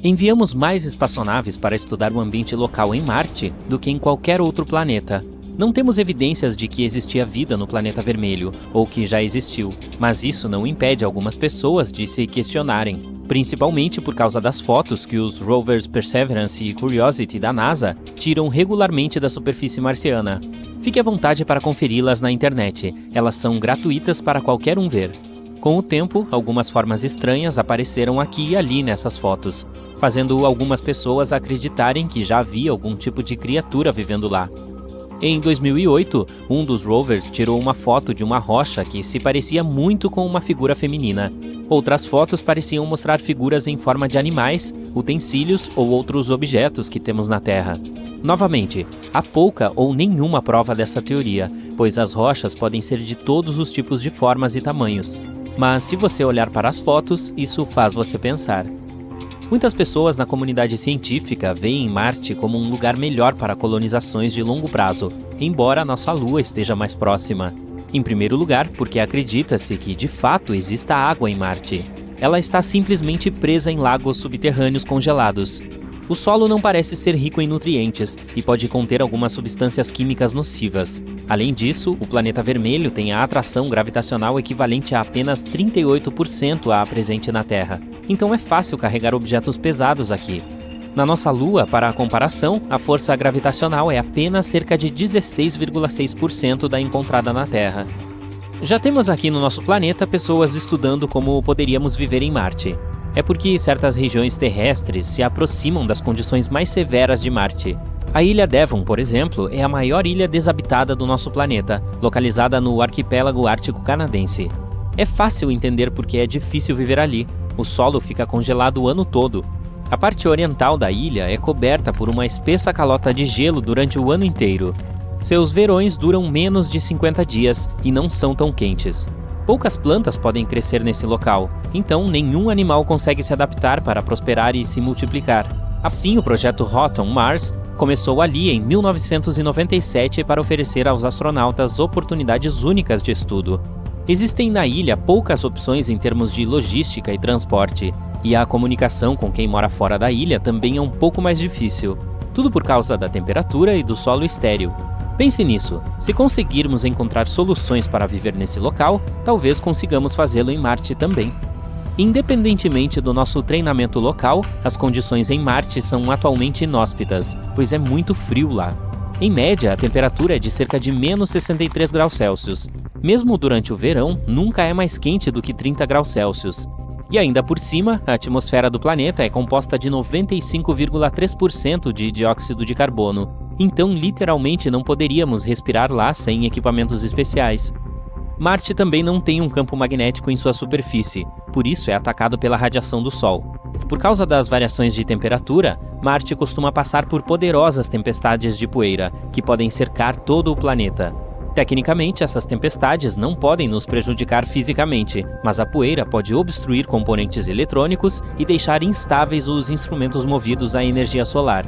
Enviamos mais espaçonaves para estudar o ambiente local em Marte do que em qualquer outro planeta. Não temos evidências de que existia vida no planeta vermelho, ou que já existiu, mas isso não impede algumas pessoas de se questionarem, principalmente por causa das fotos que os rovers Perseverance e Curiosity da NASA tiram regularmente da superfície marciana. Fique à vontade para conferi-las na internet, elas são gratuitas para qualquer um ver. Com o tempo, algumas formas estranhas apareceram aqui e ali nessas fotos, fazendo algumas pessoas acreditarem que já havia algum tipo de criatura vivendo lá. Em 2008, um dos rovers tirou uma foto de uma rocha que se parecia muito com uma figura feminina. Outras fotos pareciam mostrar figuras em forma de animais, utensílios ou outros objetos que temos na Terra. Novamente, há pouca ou nenhuma prova dessa teoria, pois as rochas podem ser de todos os tipos de formas e tamanhos. Mas se você olhar para as fotos, isso faz você pensar. Muitas pessoas na comunidade científica veem Marte como um lugar melhor para colonizações de longo prazo, embora a nossa Lua esteja mais próxima. Em primeiro lugar, porque acredita-se que de fato exista água em Marte. Ela está simplesmente presa em lagos subterrâneos congelados. O solo não parece ser rico em nutrientes e pode conter algumas substâncias químicas nocivas. Além disso, o planeta vermelho tem a atração gravitacional equivalente a apenas 38% à presente na Terra. Então é fácil carregar objetos pesados aqui. Na nossa Lua, para a comparação, a força gravitacional é apenas cerca de 16,6% da encontrada na Terra. Já temos aqui no nosso planeta pessoas estudando como poderíamos viver em Marte. É porque certas regiões terrestres se aproximam das condições mais severas de Marte. A ilha Devon, por exemplo, é a maior ilha desabitada do nosso planeta, localizada no arquipélago ártico canadense. É fácil entender porque é difícil viver ali. O solo fica congelado o ano todo. A parte oriental da ilha é coberta por uma espessa calota de gelo durante o ano inteiro. Seus verões duram menos de 50 dias e não são tão quentes. Poucas plantas podem crescer nesse local, então nenhum animal consegue se adaptar para prosperar e se multiplicar. Assim, o projeto Hot on Mars começou ali em 1997 para oferecer aos astronautas oportunidades únicas de estudo. Existem na ilha poucas opções em termos de logística e transporte, e a comunicação com quem mora fora da ilha também é um pouco mais difícil. Tudo por causa da temperatura e do solo estéril. Pense nisso, se conseguirmos encontrar soluções para viver nesse local, talvez consigamos fazê-lo em Marte também. Independentemente do nosso treinamento local, as condições em Marte são atualmente inóspitas, pois é muito frio lá. Em média, a temperatura é de cerca de menos 63 graus Celsius. Mesmo durante o verão, nunca é mais quente do que 30 graus Celsius. E ainda por cima, a atmosfera do planeta é composta de 95,3% de dióxido de carbono. Então, literalmente, não poderíamos respirar lá sem equipamentos especiais. Marte também não tem um campo magnético em sua superfície, por isso é atacado pela radiação do Sol. Por causa das variações de temperatura, Marte costuma passar por poderosas tempestades de poeira, que podem cercar todo o planeta. Tecnicamente, essas tempestades não podem nos prejudicar fisicamente, mas a poeira pode obstruir componentes eletrônicos e deixar instáveis os instrumentos movidos à energia solar.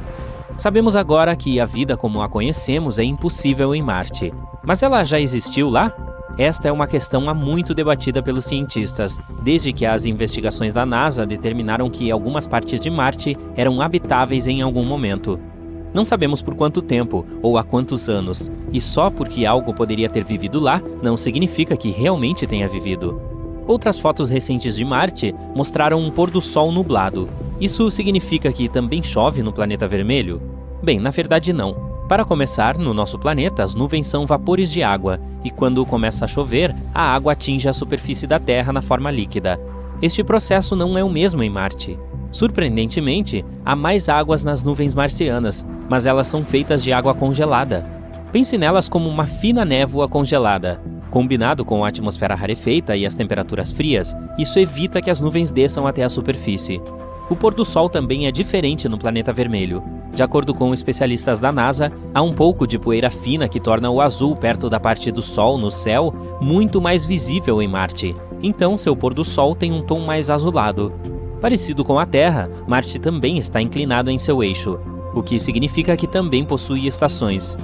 Sabemos agora que a vida como a conhecemos é impossível em Marte. Mas ela já existiu lá? Esta é uma questão há muito debatida pelos cientistas, desde que as investigações da NASA determinaram que algumas partes de Marte eram habitáveis em algum momento. Não sabemos por quanto tempo ou há quantos anos, e só porque algo poderia ter vivido lá não significa que realmente tenha vivido. Outras fotos recentes de Marte mostraram um pôr do sol nublado. Isso significa que também chove no planeta vermelho? Bem, na verdade não. Para começar, no nosso planeta as nuvens são vapores de água, e quando começa a chover, a água atinge a superfície da Terra na forma líquida. Este processo não é o mesmo em Marte. Surpreendentemente, há mais águas nas nuvens marcianas, mas elas são feitas de água congelada. Pense nelas como uma fina névoa congelada. Combinado com a atmosfera rarefeita e as temperaturas frias, isso evita que as nuvens desçam até a superfície. O pôr do sol também é diferente no planeta vermelho. De acordo com especialistas da NASA, há um pouco de poeira fina que torna o azul perto da parte do sol no céu muito mais visível em Marte. Então, seu pôr do sol tem um tom mais azulado. Parecido com a Terra, Marte também está inclinado em seu eixo, o que significa que também possui estações.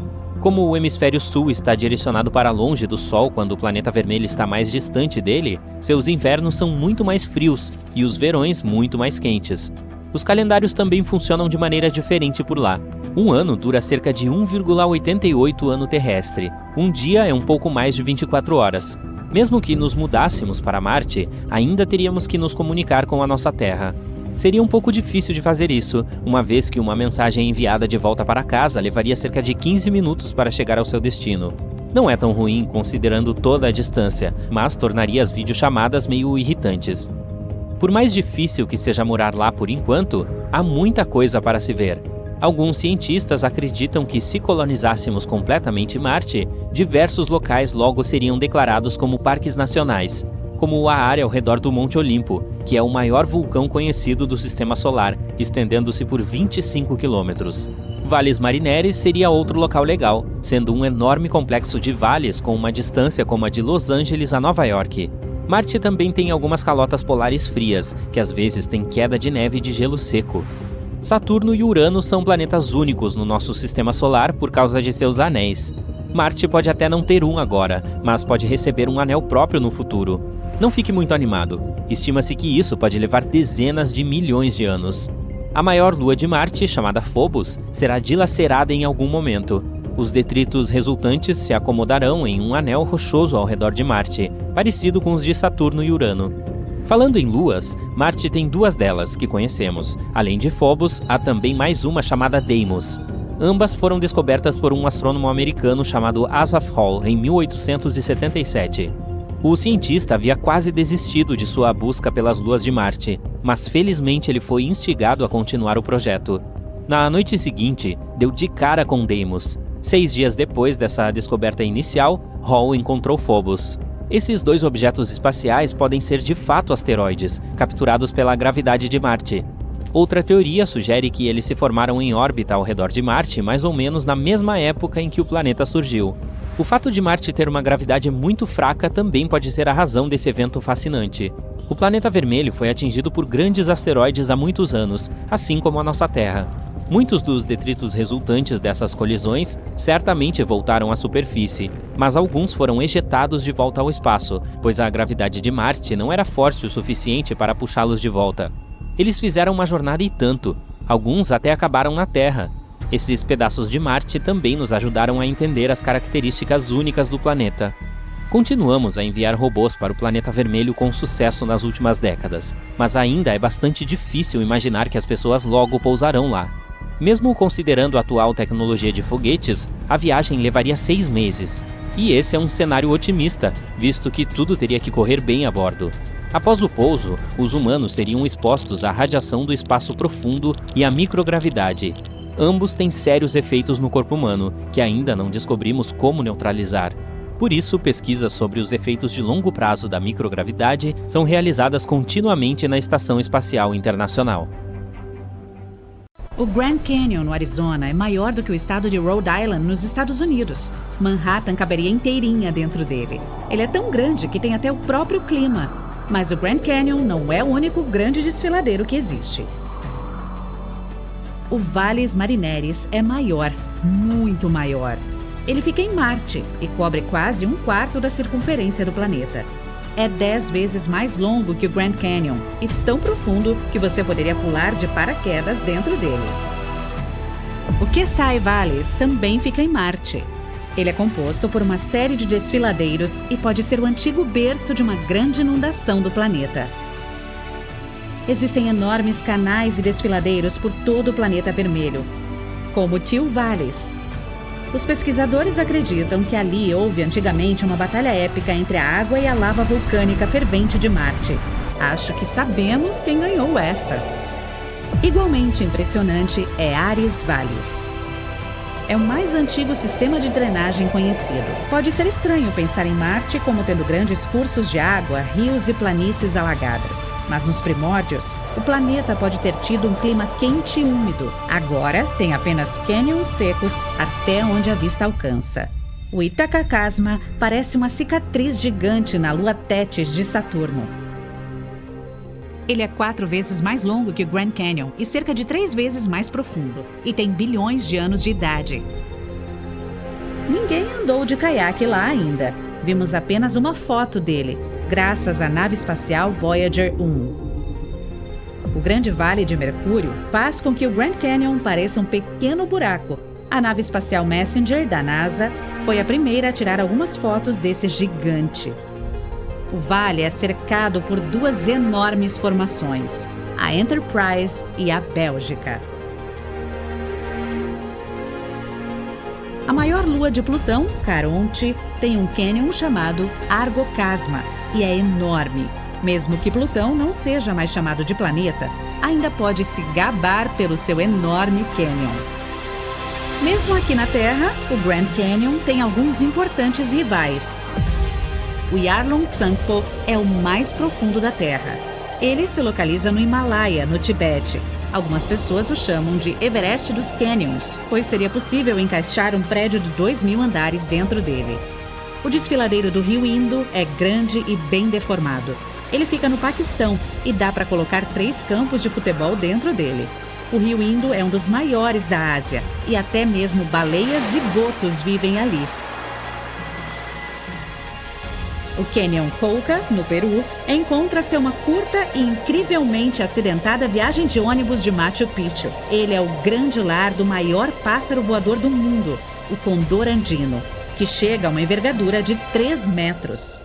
Como o hemisfério sul está direcionado para longe do Sol quando o planeta vermelho está mais distante dele, seus invernos são muito mais frios e os verões muito mais quentes. Os calendários também funcionam de maneira diferente por lá. Um ano dura cerca de 1,88 ano terrestre. Um dia é um pouco mais de 24 horas. Mesmo que nos mudássemos para Marte, ainda teríamos que nos comunicar com a nossa Terra. Seria um pouco difícil de fazer isso, uma vez que uma mensagem enviada de volta para casa levaria cerca de 15 minutos para chegar ao seu destino. Não é tão ruim considerando toda a distância, mas tornaria as videochamadas meio irritantes. Por mais difícil que seja morar lá por enquanto, há muita coisa para se ver. Alguns cientistas acreditam que se colonizássemos completamente Marte, diversos locais logo seriam declarados como parques nacionais, como a área ao redor do Monte Olimpo, que é o maior vulcão conhecido do Sistema Solar, estendendo-se por 25 quilômetros. Valles Marineris seria outro local legal, sendo um enorme complexo de vales com uma distância como a de Los Angeles a Nova York. Marte também tem algumas calotas polares frias, que às vezes têm queda de neve e de gelo seco. Saturno e Urano são planetas únicos no nosso sistema solar por causa de seus anéis. Marte pode até não ter um agora, mas pode receber um anel próprio no futuro. Não fique muito animado. Estima-se que isso pode levar dezenas de milhões de anos. A maior lua de Marte, chamada Phobos, será dilacerada em algum momento. Os detritos resultantes se acomodarão em um anel rochoso ao redor de Marte, parecido com os de Saturno e Urano. Falando em luas, Marte tem duas delas que conhecemos. Além de Phobos, há também mais uma chamada Deimos. Ambas foram descobertas por um astrônomo americano chamado Asaph Hall em 1877. O cientista havia quase desistido de sua busca pelas luas de Marte, mas felizmente ele foi instigado a continuar o projeto. Na noite seguinte, deu de cara com Deimos. 6 dias depois dessa descoberta inicial, Hall encontrou Phobos. Esses dois objetos espaciais podem ser de fato asteroides, capturados pela gravidade de Marte. Outra teoria sugere que eles se formaram em órbita ao redor de Marte mais ou menos na mesma época em que o planeta surgiu. O fato de Marte ter uma gravidade muito fraca também pode ser a razão desse evento fascinante. O planeta vermelho foi atingido por grandes asteroides há muitos anos, assim como a nossa Terra. Muitos dos detritos resultantes dessas colisões certamente voltaram à superfície, mas alguns foram ejetados de volta ao espaço, pois a gravidade de Marte não era forte o suficiente para puxá-los de volta. Eles fizeram uma jornada e tanto, alguns até acabaram na Terra. Esses pedaços de Marte também nos ajudaram a entender as características únicas do planeta. Continuamos a enviar robôs para o planeta vermelho com sucesso nas últimas décadas, mas ainda é bastante difícil imaginar que as pessoas logo pousarão lá. Mesmo considerando a atual tecnologia de foguetes, a viagem levaria 6 meses. E esse é um cenário otimista, visto que tudo teria que correr bem a bordo. Após o pouso, os humanos seriam expostos à radiação do espaço profundo e à microgravidade. Ambos têm sérios efeitos no corpo humano, que ainda não descobrimos como neutralizar. Por isso, pesquisas sobre os efeitos de longo prazo da microgravidade são realizadas continuamente na Estação Espacial Internacional. O Grand Canyon, no Arizona, é maior do que o estado de Rhode Island, nos Estados Unidos. Manhattan caberia inteirinha dentro dele. Ele é tão grande que tem até o próprio clima. Mas o Grand Canyon não é o único grande desfiladeiro que existe. O Valles Marineris é maior, muito maior. Ele fica em Marte e cobre quase 1/4 da circunferência do planeta. É 10 vezes mais longo que o Grand Canyon e tão profundo que você poderia pular de paraquedas dentro dele. O Kesai Valles também fica em Marte. Ele é composto por uma série de desfiladeiros e pode ser o antigo berço de uma grande inundação do planeta. Existem enormes canais e desfiladeiros por todo o planeta vermelho, como o Teal Valles. Os pesquisadores acreditam que ali houve antigamente uma batalha épica entre a água e a lava vulcânica fervente de Marte. Acho que sabemos quem ganhou essa. Igualmente impressionante é Ares Valles. É o mais antigo sistema de drenagem conhecido. Pode ser estranho pensar em Marte como tendo grandes cursos de água, rios e planícies alagadas. Mas nos primórdios, o planeta pode ter tido um clima quente e úmido. Agora, tem apenas cânions secos até onde a vista alcança. O Itacacasma parece uma cicatriz gigante na lua Tétis de Saturno. Ele é 4 vezes mais longo que o Grand Canyon e cerca de 3 vezes mais profundo, e tem bilhões de anos de idade. Ninguém andou de caiaque lá ainda. Vimos apenas uma foto dele, graças à nave espacial Voyager 1. O Grande Vale de Mercúrio faz com que o Grand Canyon pareça um pequeno buraco. A nave espacial Messenger da NASA foi a primeira a tirar algumas fotos desse gigante. O vale é cercado por duas enormes formações, a Enterprise e a Bélgica. A maior lua de Plutão, Caronte, tem um cânion chamado Argocasma e é enorme. Mesmo que Plutão não seja mais chamado de planeta, ainda pode se gabar pelo seu enorme cânion. Mesmo aqui na Terra, o Grand Canyon tem alguns importantes rivais. O Yarlung Tsangpo é o mais profundo da Terra. Ele se localiza no Himalaia, no Tibete. Algumas pessoas o chamam de Everest dos Canyons, pois seria possível encaixar um prédio de 2.000 andares dentro dele. O desfiladeiro do rio Indo é grande e bem deformado. Ele fica no Paquistão e dá para colocar 3 campos de futebol dentro dele. O rio Indo é um dos maiores da Ásia e até mesmo baleias e botos vivem ali. O Canyon Colca, no Peru, encontra-se uma curta e incrivelmente acidentada viagem de ônibus de Machu Picchu. Ele é o grande lar do maior pássaro voador do mundo, o condor andino, que chega a uma envergadura de 3 metros.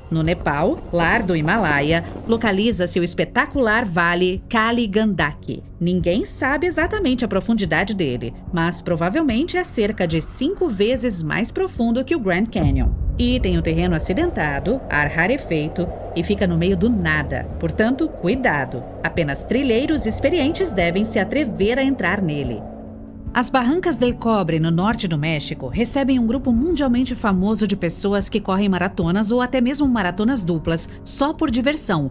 No Nepal, lar do Himalaia, localiza-se o espetacular vale Kali Gandaki. Ninguém sabe exatamente a profundidade dele, mas provavelmente é cerca de 5 vezes mais profundo que o Grand Canyon. E tem um terreno acidentado, ar rarefeito e fica no meio do nada. Portanto, cuidado! Apenas trilheiros experientes devem se atrever a entrar nele. As Barrancas del Cobre, no norte do México, recebem um grupo mundialmente famoso de pessoas que correm maratonas ou até mesmo maratonas duplas, só por diversão.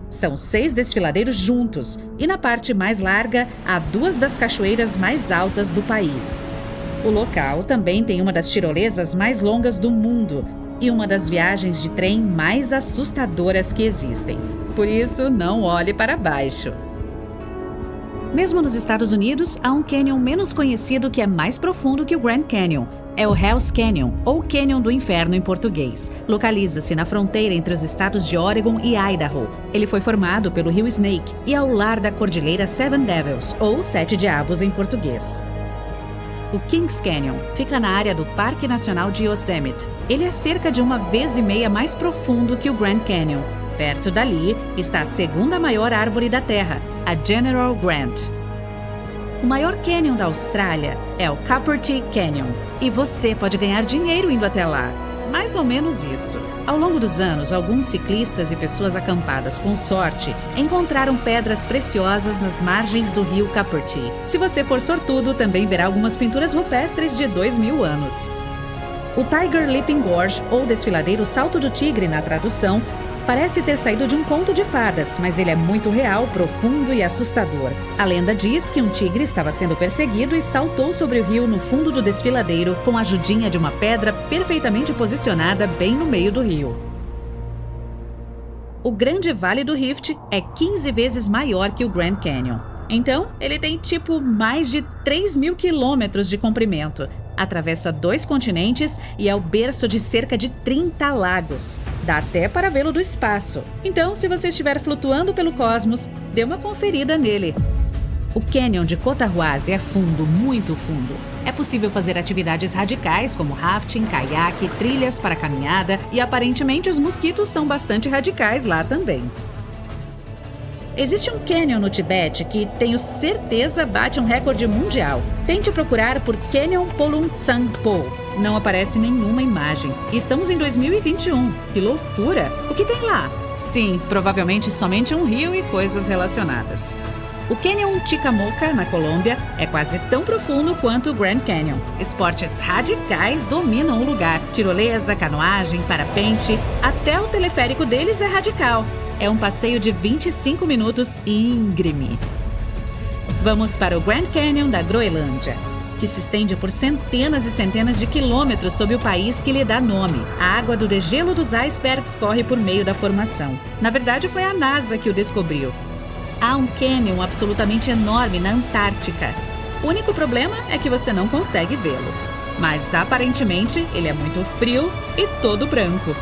São 6 desfiladeiros juntos, e na parte mais larga há 2 das cachoeiras mais altas do país. O local também tem uma das tirolesas mais longas do mundo e uma das viagens de trem mais assustadoras que existem. Por isso, não olhe para baixo. Mesmo nos Estados Unidos, há um cânion menos conhecido que é mais profundo que o Grand Canyon. É o Hell's Canyon, ou Cânion do Inferno em português. Localiza-se na fronteira entre os estados de Oregon e Idaho. Ele foi formado pelo rio Snake e é o lar da cordilheira Seven Devils, ou Sete Diabos em português. O Kings Canyon fica na área do Parque Nacional de Yosemite. Ele é cerca de 1,5 vezes mais profundo que o Grand Canyon. Perto dali está a segunda maior árvore da Terra, a General Grant. O maior cânion da Austrália é o Cupertee Canyon, e você pode ganhar dinheiro indo até lá. Mais ou menos isso. Ao longo dos anos, alguns ciclistas e pessoas acampadas com sorte encontraram pedras preciosas nas margens do rio Cupertee. Se você for sortudo, também verá algumas pinturas rupestres de 2.000 anos. O Tiger Leaping Gorge, ou Desfiladeiro Salto do Tigre na tradução, parece ter saído de um conto de fadas, mas ele é muito real, profundo e assustador. A lenda diz que um tigre estava sendo perseguido e saltou sobre o rio no fundo do desfiladeiro com a ajudinha de uma pedra perfeitamente posicionada bem no meio do rio. O Grande Vale do Rift é 15 vezes maior que o Grand Canyon. Então, ele tem mais de 3.000 quilômetros de comprimento. Atravessa 2 continentes e é o berço de cerca de 30 lagos. Dá até para vê-lo do espaço. Então, se você estiver flutuando pelo cosmos, dê uma conferida nele. O Canyon de Cotahuasi é fundo, muito fundo. É possível fazer atividades radicais como rafting, caiaque, trilhas para caminhada e aparentemente os mosquitos são bastante radicais lá também. Existe um cânion no Tibete que, tenho certeza, bate um recorde mundial. Tente procurar por Canyon Polung Tsangpo. Não aparece nenhuma imagem. E estamos em 2021. Que loucura! O que tem lá? Sim, provavelmente somente um rio e coisas relacionadas. O Canyon Chicamoca, na Colômbia, é quase tão profundo quanto o Grand Canyon. Esportes radicais dominam o lugar. Tirolesa, canoagem, parapente, até o teleférico deles é radical. É um passeio de 25 minutos íngreme. Vamos para o Grand Canyon da Groenlândia, que se estende por centenas e centenas de quilômetros sob o país que lhe dá nome. A água do degelo dos icebergs corre por meio da formação. Na verdade, foi a NASA que o descobriu. Há um cânion absolutamente enorme na Antártica. O único problema é que você não consegue vê-lo. Mas, aparentemente, ele é muito frio e todo branco.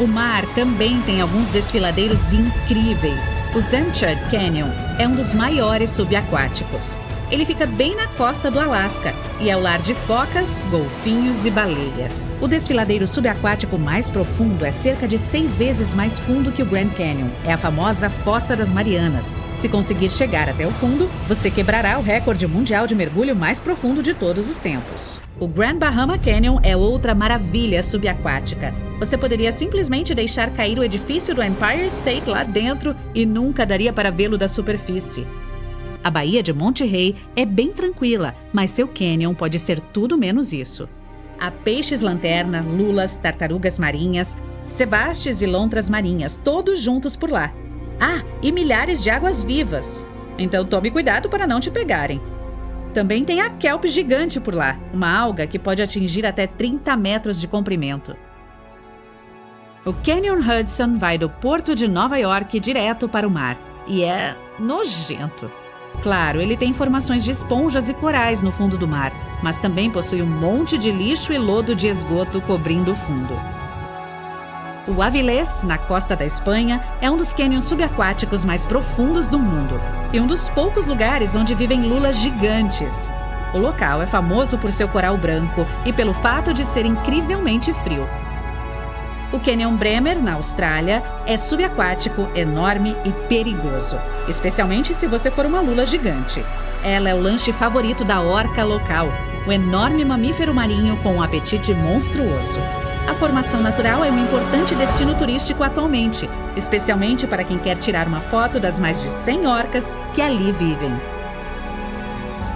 O mar também tem alguns desfiladeiros incríveis. O Zamchud Canyon é um dos maiores subaquáticos. Ele fica bem na costa do Alasca e é o lar de focas, golfinhos e baleias. O desfiladeiro subaquático mais profundo é cerca de 6 vezes mais fundo que o Grand Canyon. É a famosa Fossa das Marianas. Se conseguir chegar até o fundo, você quebrará o recorde mundial de mergulho mais profundo de todos os tempos. O Grand Bahama Canyon é outra maravilha subaquática. Você poderia simplesmente deixar cair o edifício do Empire State lá dentro e nunca daria para vê-lo da superfície. A Baía de Monterey é bem tranquila, mas seu canyon pode ser tudo menos isso. Há peixes-lanterna, lulas, tartarugas marinhas, sebastes e lontras marinhas, todos juntos por lá. Ah, e milhares de águas-vivas. Então tome cuidado para não te pegarem. Também tem a kelp gigante por lá, uma alga que pode atingir até 30 metros de comprimento. O Canyon Hudson vai do porto de Nova York direto para o mar. E é nojento. Claro, ele tem formações de esponjas e corais no fundo do mar, mas também possui um monte de lixo e lodo de esgoto cobrindo o fundo. O Avilés, na costa da Espanha, é um dos cânions subaquáticos mais profundos do mundo e um dos poucos lugares onde vivem lulas gigantes. O local é famoso por seu coral branco e pelo fato de ser incrivelmente frio. O Canyon Bremer, na Austrália, é subaquático, enorme e perigoso, especialmente se você for uma lula gigante. Ela é o lanche favorito da orca local, o enorme mamífero marinho com um apetite monstruoso. A formação natural é um importante destino turístico atualmente, especialmente para quem quer tirar uma foto das mais de 100 orcas que ali vivem.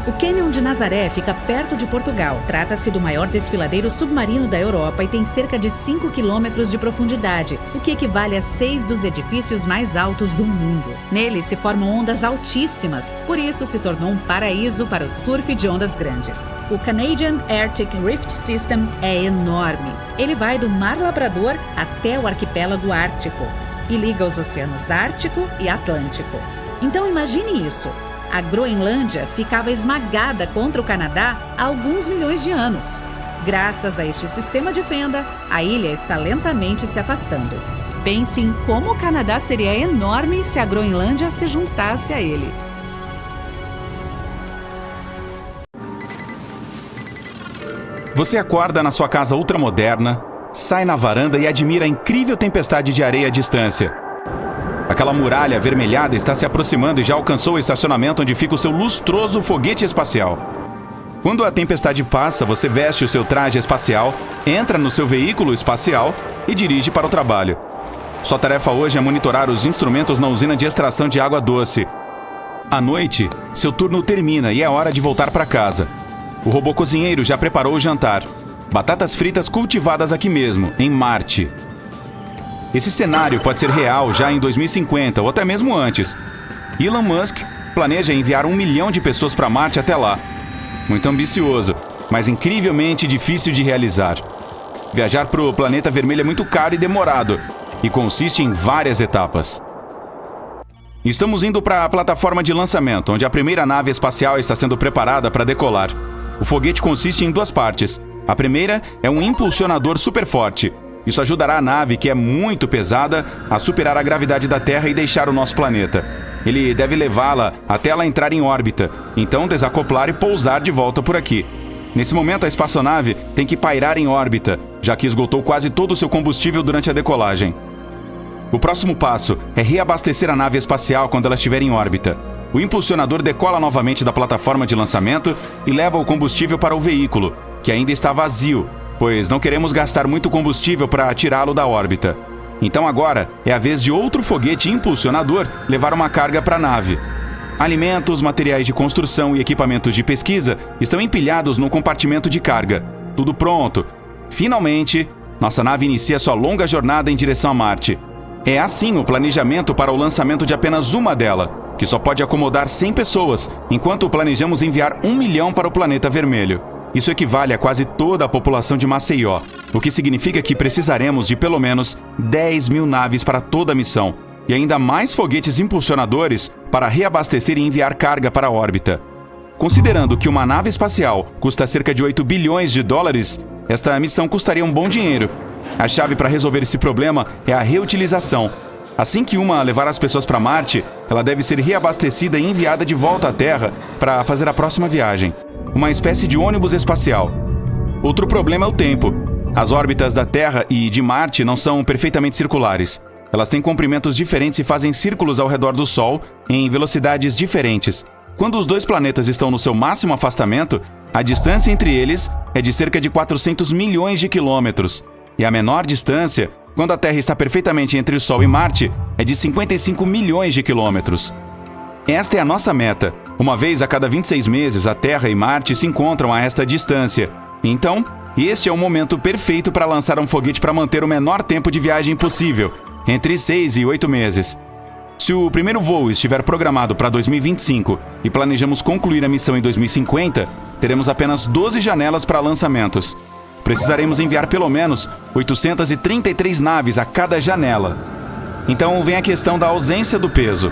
O Canyon de Nazaré fica perto de Portugal. Trata-se do maior desfiladeiro submarino da Europa e tem cerca de 5 quilômetros de profundidade, o que equivale a 6 dos edifícios mais altos do mundo. Nele se formam ondas altíssimas, por isso se tornou um paraíso para o surf de ondas grandes. O Canadian Arctic Rift System é enorme. Ele vai do Mar Labrador até o arquipélago Ártico e liga os oceanos Ártico e Atlântico. Então imagine isso. A Groenlândia ficava esmagada contra o Canadá há alguns milhões de anos. Graças a este sistema de fenda, a ilha está lentamente se afastando. Pense em como o Canadá seria enorme se a Groenlândia se juntasse a ele. Você acorda na sua casa ultramoderna, sai na varanda e admira a incrível tempestade de areia à distância. Aquela muralha avermelhada está se aproximando e já alcançou o estacionamento onde fica o seu lustroso foguete espacial. Quando a tempestade passa, você veste o seu traje espacial, entra no seu veículo espacial e dirige para o trabalho. Sua tarefa hoje é monitorar os instrumentos na usina de extração de água doce. À noite, seu turno termina e é hora de voltar para casa. O robô cozinheiro já preparou o jantar. Batatas fritas cultivadas aqui mesmo, em Marte. Esse cenário pode ser real já em 2050 ou até mesmo antes. Elon Musk planeja enviar 1 milhão de pessoas para Marte até lá. Muito ambicioso, mas incrivelmente difícil de realizar. Viajar para o planeta vermelho é muito caro e demorado, e consiste em várias etapas. Estamos indo para a plataforma de lançamento, onde a primeira nave espacial está sendo preparada para decolar. O foguete consiste em 2 partes. A primeira é um impulsionador super forte. Isso ajudará a nave, que é muito pesada, a superar a gravidade da Terra e deixar o nosso planeta. Ele deve levá-la até ela entrar em órbita, então desacoplar e pousar de volta por aqui. Nesse momento, a espaçonave tem que pairar em órbita, já que esgotou quase todo o seu combustível durante a decolagem. O próximo passo é reabastecer a nave espacial quando ela estiver em órbita. O impulsionador decola novamente da plataforma de lançamento e leva o combustível para o veículo, que ainda está vazio, pois não queremos gastar muito combustível para tirá-lo da órbita. Então agora é a vez de outro foguete impulsionador levar uma carga para a nave. Alimentos, materiais de construção e equipamentos de pesquisa estão empilhados no compartimento de carga. Tudo pronto. Finalmente, nossa nave inicia sua longa jornada em direção a Marte. É assim o planejamento para o lançamento de apenas uma dela, que só pode acomodar 100 pessoas, enquanto planejamos enviar 1 milhão para o planeta vermelho. Isso equivale a quase toda a população de Maceió, o que significa que precisaremos de pelo menos 10 mil naves para toda a missão, e ainda mais foguetes impulsionadores para reabastecer e enviar carga para a órbita. Considerando que uma nave espacial custa cerca de 8 bilhões de dólares, esta missão custaria um bom dinheiro, A chave para resolver esse problema é a reutilização. Assim que uma levar as pessoas para Marte, ela deve ser reabastecida e enviada de volta à Terra para fazer a próxima viagem. Uma espécie de ônibus espacial. Outro problema é o tempo. As órbitas da Terra e de Marte não são perfeitamente circulares. Elas têm comprimentos diferentes e fazem círculos ao redor do Sol em velocidades diferentes. Quando os dois planetas estão no seu máximo afastamento, a distância entre eles é de cerca de 400 milhões de quilômetros. E a menor distância, quando a Terra está perfeitamente entre o Sol e Marte, é de 55 milhões de quilômetros. Esta é a nossa meta. Uma vez a cada 26 meses, a Terra e Marte se encontram a esta distância. Então, este é o momento perfeito para lançar um foguete para manter o menor tempo de viagem possível, entre 6 e 8 meses. Se o primeiro voo estiver programado para 2025 e planejamos concluir a missão em 2050, teremos apenas 12 janelas para lançamentos. Precisaremos enviar pelo menos 833 naves a cada janela. Então vem a questão da ausência do peso.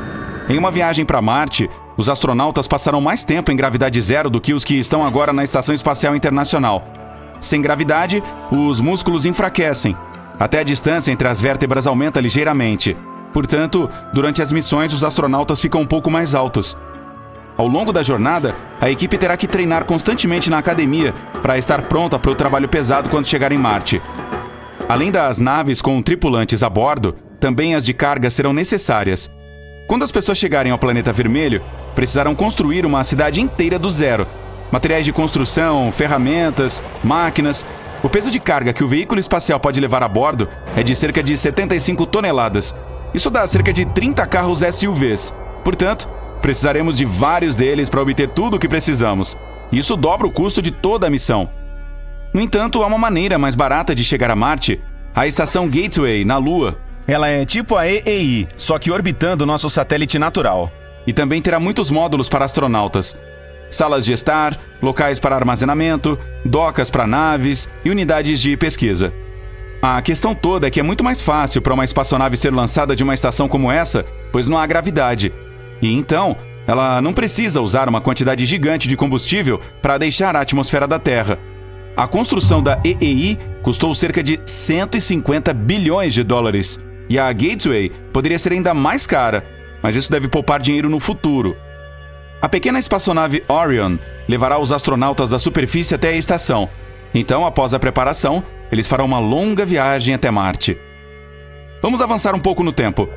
Em uma viagem para Marte, os astronautas passarão mais tempo em gravidade zero do que os que estão agora na Estação Espacial Internacional. Sem gravidade, os músculos enfraquecem. Até a distância entre as vértebras aumenta ligeiramente. Portanto, durante as missões, os astronautas ficam um pouco mais altos. Ao longo da jornada, a equipe terá que treinar constantemente na academia para estar pronta para o trabalho pesado quando chegar em Marte. Além das naves com tripulantes a bordo, também as de carga serão necessárias. Quando as pessoas chegarem ao planeta vermelho, precisarão construir uma cidade inteira do zero. Materiais de construção, ferramentas, máquinas. O peso de carga que o veículo espacial pode levar a bordo é de cerca de 75 toneladas. Isso dá cerca de 30 carros SUVs. Portanto, precisaremos de vários deles para obter tudo o que precisamos. Isso dobra o custo de toda a missão. No entanto, há uma maneira mais barata de chegar a Marte: a estação Gateway, na Lua. Ela é tipo a EEI, só que orbitando nosso satélite natural. E também terá muitos módulos para astronautas. Salas de estar, locais para armazenamento, docas para naves e unidades de pesquisa. A questão toda é que é muito mais fácil para uma espaçonave ser lançada de uma estação como essa, pois não há gravidade. E então, ela não precisa usar uma quantidade gigante de combustível para deixar a atmosfera da Terra. A construção da EEI custou cerca de 150 bilhões de dólares. E a Gateway poderia ser ainda mais cara, mas isso deve poupar dinheiro no futuro. A pequena espaçonave Orion levará os astronautas da superfície até a estação. Então, após a preparação, eles farão uma longa viagem até Marte. Vamos avançar um pouco no tempo.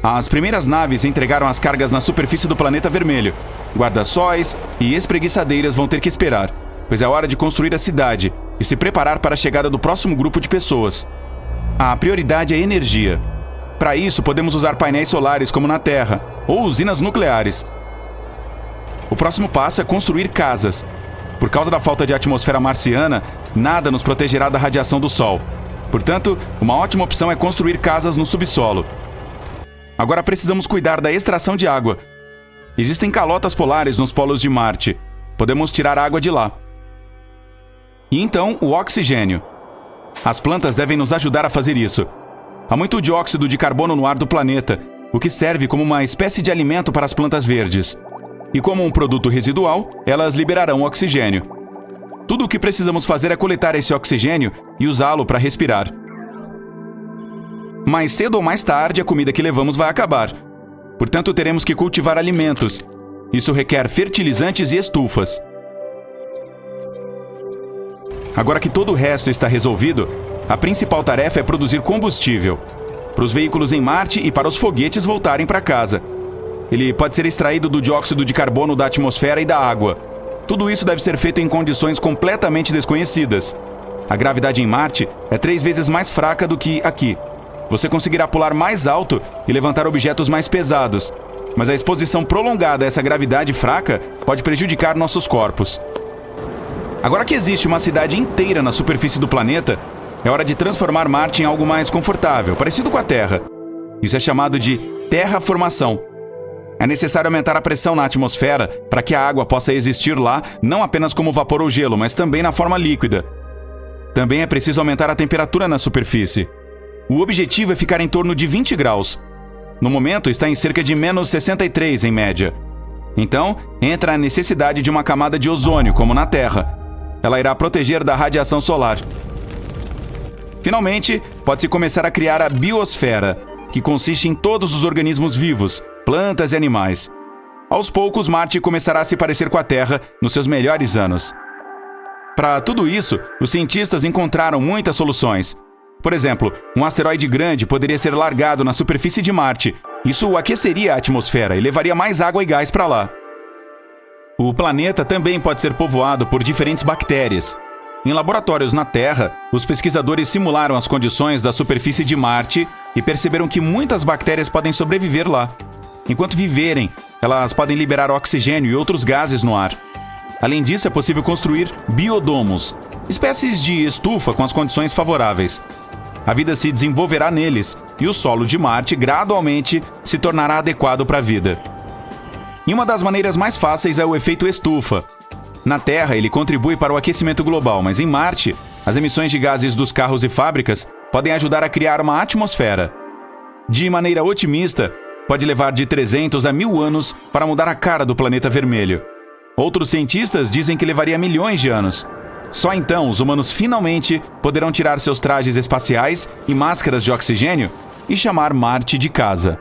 As primeiras naves entregaram as cargas na superfície do planeta vermelho. Guarda-sóis e espreguiçadeiras vão ter que esperar, pois é hora de construir a cidade e se preparar para a chegada do próximo grupo de pessoas. A prioridade é energia. Para isso, podemos usar painéis solares como na Terra, ou usinas nucleares. O próximo passo é construir casas. Por causa da falta de atmosfera marciana, nada nos protegerá da radiação do Sol. Portanto, uma ótima opção é construir casas no subsolo. Agora precisamos cuidar da extração de água. Existem calotas polares nos polos de Marte. Podemos tirar água de lá. E então, o oxigênio. As plantas devem nos ajudar a fazer isso. Há muito dióxido de carbono no ar do planeta, o que serve como uma espécie de alimento para as plantas verdes. E como um produto residual, elas liberarão oxigênio. Tudo o que precisamos fazer é coletar esse oxigênio e usá-lo para respirar. Mais cedo ou mais tarde, a comida que levamos vai acabar. Portanto, teremos que cultivar alimentos. Isso requer fertilizantes e estufas. Agora que todo o resto está resolvido, a principal tarefa é produzir combustível para os veículos em Marte e para os foguetes voltarem para casa. Ele pode ser extraído do dióxido de carbono da atmosfera e da água. Tudo isso deve ser feito em condições completamente desconhecidas. A gravidade em Marte é 3 vezes mais fraca do que aqui. Você conseguirá pular mais alto e levantar objetos mais pesados, mas a exposição prolongada a essa gravidade fraca pode prejudicar nossos corpos. Agora que existe uma cidade inteira na superfície do planeta, é hora de transformar Marte em algo mais confortável, parecido com a Terra. Isso é chamado de terraformação. É necessário aumentar a pressão na atmosfera para que a água possa existir lá, não apenas como vapor ou gelo, mas também na forma líquida. Também é preciso aumentar a temperatura na superfície. O objetivo é ficar em torno de 20 graus. No momento, está em cerca de menos 63 em média. Então, entra a necessidade de uma camada de ozônio, como na Terra. Ela irá proteger da radiação solar. Finalmente, pode-se começar a criar a biosfera, que consiste em todos os organismos vivos, plantas e animais. Aos poucos, Marte começará a se parecer com a Terra nos seus melhores anos. Para tudo isso, os cientistas encontraram muitas soluções. Por exemplo, um asteroide grande poderia ser largado na superfície de Marte. Isso aqueceria a atmosfera e levaria mais água e gás para lá. O planeta também pode ser povoado por diferentes bactérias. Em laboratórios na Terra, os pesquisadores simularam as condições da superfície de Marte e perceberam que muitas bactérias podem sobreviver lá. Enquanto viverem, elas podem liberar oxigênio e outros gases no ar. Além disso, é possível construir biodomos, espécies de estufa com as condições favoráveis. A vida se desenvolverá neles e o solo de Marte gradualmente se tornará adequado para a vida. E uma das maneiras mais fáceis é o efeito estufa. Na Terra, ele contribui para o aquecimento global, mas em Marte, as emissões de gases dos carros e fábricas podem ajudar a criar uma atmosfera. De maneira otimista, pode levar de 300 a 1000 anos para mudar a cara do planeta vermelho. Outros cientistas dizem que levaria milhões de anos. Só então os humanos finalmente poderão tirar seus trajes espaciais e máscaras de oxigênio e chamar Marte de casa.